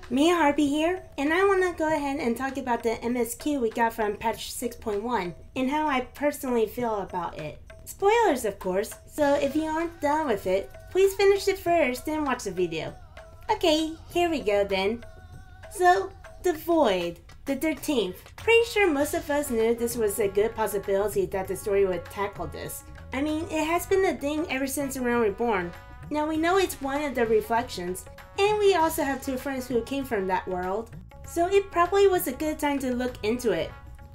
Mia Harpy here, and I want to go ahead and talk about the MSQ we got from patch 6.1 and how I personally feel about it. Spoilers, of course, so if you aren't done with it, please finish it first, then watch the video. Okay, here we go then. So, The Void, the 13th. Pretty sure most of us knew this was a good possibility that the story would tackle this. I mean, it has been a thing ever since Realm Reborn. Now we know it's one of the reflections, and we also have two friends who came from that world. So it probably was a good time to look into it.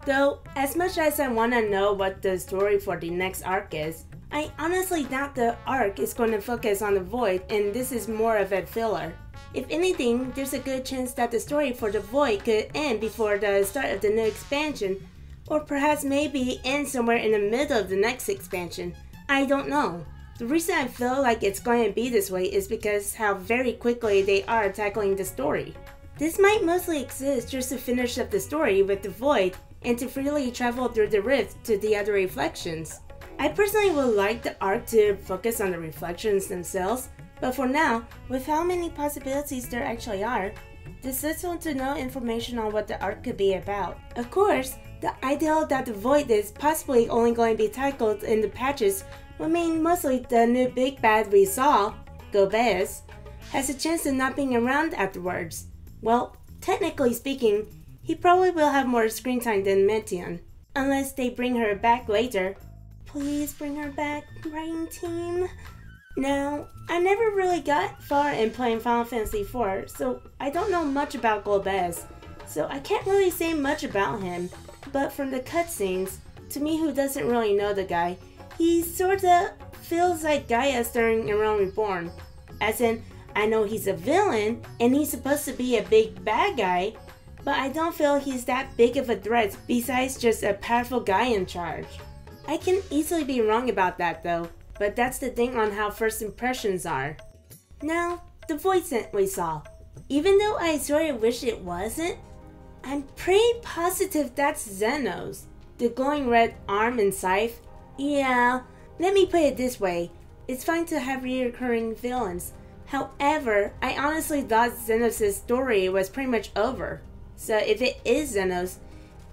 Though, as much as I want to know what the story for the next arc is, I honestly doubt the arc is going to focus on the Void and this is more of a filler. If anything, there's a good chance that the story for the Void could end before the start of the new expansion, or perhaps maybe end somewhere in the middle of the next expansion. I don't know. The reason I feel like it's going to be this way is because how very quickly they are tackling the story. This might mostly exist just to finish up the story with the Void and to freely travel through the rift to the other reflections. I personally would like the arc to focus on the reflections themselves, but for now, with how many possibilities there actually are, there's little to no information on what the arc could be about. Of course, the idea that the Void is possibly only going to be tackled in the patches would mean mostly the new big bad we saw, Golbez, has a chance of not being around afterwards. Well, technically speaking, he probably will have more screen time than Meteion, unless they bring her back later. Please bring her back, writing team. Now, I never really got far in playing Final Fantasy IV, so I don't know much about Golbez, so I can't really say much about him. But from the cutscenes, to me who doesn't really know the guy, he sorta feels like Gaius during Realm Reborn. As in, I know he's a villain, and he's supposed to be a big bad guy, but I don't feel he's that big of a threat besides just a powerful guy in charge. I can easily be wrong about that though, but that's the thing on how first impressions are. Now, the voice scent we saw. Even though I sorta wish it wasn't, I'm pretty positive that's Zenos. The glowing red arm and scythe. Yeah, let me put it this way. It's fine to have recurring villains. However, I honestly thought Zenos' story was pretty much over. So if it is Zenos,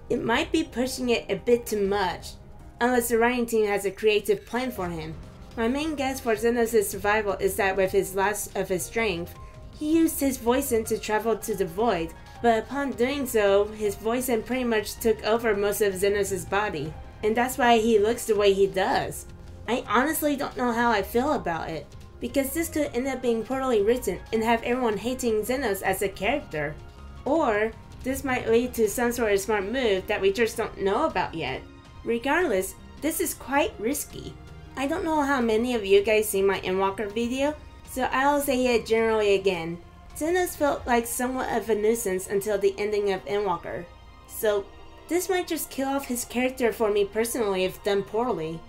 it might be pushing it a bit too much. Unless the writing team has a creative plan for him. My main guess for Zenos' survival is that with his loss of his strength, he used his voice to travel to the Void, but upon doing so, his voice pretty much took over most of Zenos' body, and that's why he looks the way he does. I honestly don't know how I feel about it, because this could end up being poorly written and have everyone hating Zenos as a character. Or, this might lead to some sort of smart move that we just don't know about yet. Regardless, this is quite risky. I don't know how many of you guys see my Endwalker video, so I'll say it generally again. Zenos felt like somewhat of a nuisance until the ending of Endwalker. So, this might just kill off his character for me personally if done poorly.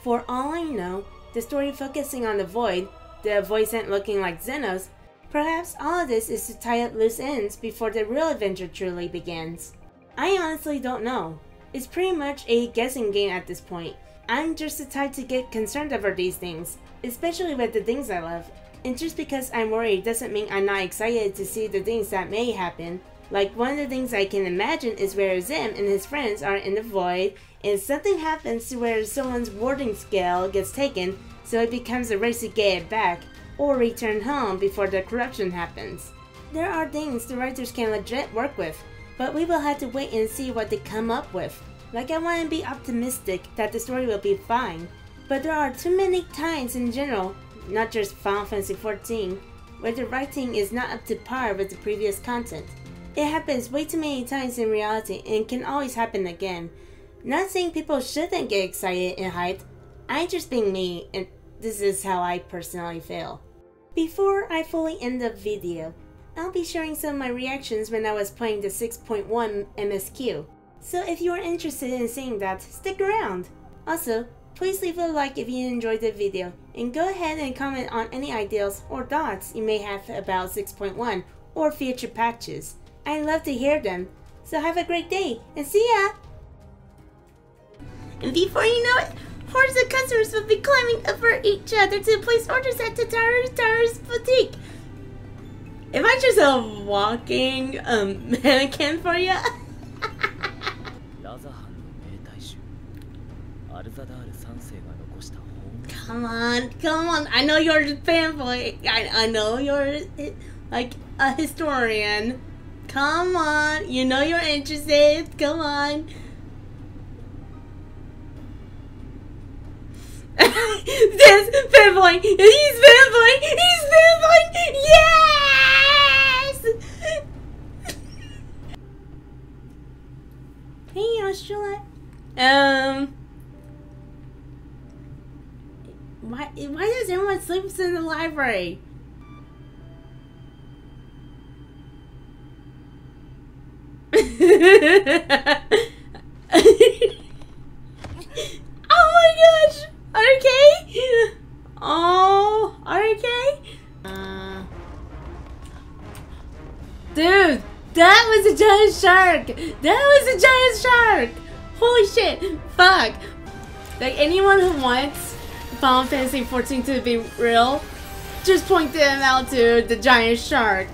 For all I know, the story focusing on the Void, the voice looking like Zenos, perhaps all of this is to tie up loose ends before the real adventure truly begins. I honestly don't know. It's pretty much a guessing game at this point. I'm just the type to get concerned over these things, especially with the things I love. And just because I'm worried doesn't mean I'm not excited to see the things that may happen. Like one of the things I can imagine is where Zim and his friends are in the Void and something happens to where someone's warding scale gets taken, so it becomes a race to get it back or return home before the corruption happens. There are things the writers can legit work with, but we will have to wait and see what they come up with. Like, I want to be optimistic that the story will be fine, but there are too many times in general, not just Final Fantasy XIV, where the writing is not up to par with the previous content. It happens way too many times in reality and can always happen again. Not saying people shouldn't get excited and hyped, I'm just being me, and this is how I personally feel. Before I fully end the video, I'll be sharing some of my reactions when I was playing the 6.1 MSQ. So if you are interested in seeing that, stick around! Also, please leave a like if you enjoyed the video, and go ahead and comment on any ideas or thoughts you may have about 6.1 or future patches. I'd love to hear them. So have a great day, and see ya! And before you know it, hordes of customers will be climbing over each other to place orders at Tataru's Boutique. If I choose a walking mannequin for you. Come on, come on. I know you're a fanboy. I know you're like a historian. Come on, you know you're interested. Come on. This fanboy. He's fanboy. He's fanboy. Yes. Hey, Australia. Why does everyone sleep in the library? Oh my gosh! Are you okay? Oh, are you okay? Dude, that was a giant shark! That was a giant shark! Holy shit! Fuck! Like, anyone who wants Final Fantasy XIV to be real, just point them out to the giant shark.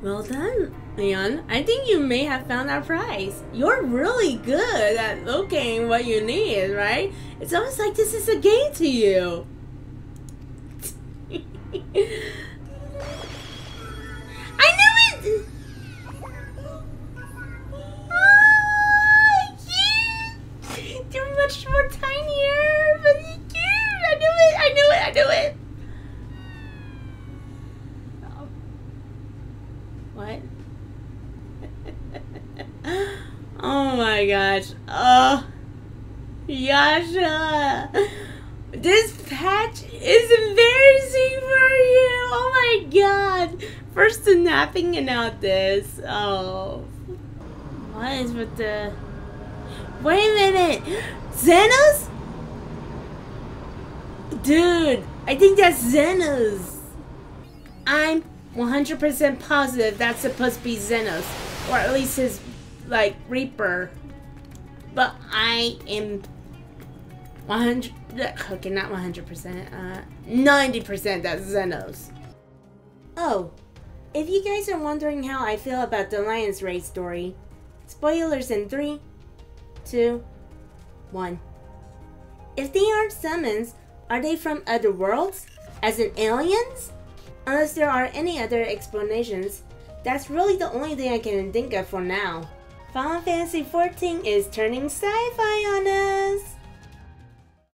Well done, Leon. I think you may have found our prize. You're really good at locating what you need, right? It's almost like this is a game to you. I knew it! You're much more tinier, but you're cute. I knew it. I knew it. I knew it. Oh. What? Oh my gosh. Oh, Yasha. This patch is embarrassing for you. Oh my god. First the napping and now this. Oh. What is with the... Wait a minute! Xenos? Dude, I think that's Xenos. I'm 100% positive that's supposed to be Xenos. Or at least his, like, Reaper. But I am 100... Okay, not 100%. 90% that's Xenos. Oh, if you guys are wondering how I feel about the Lion's Raid story, spoilers in 3, 2, 1. If they aren't summons, are they from other worlds? As in aliens? Unless there are any other explanations, that's really the only thing I can think of for now. Final Fantasy XIV is turning sci-fi on us!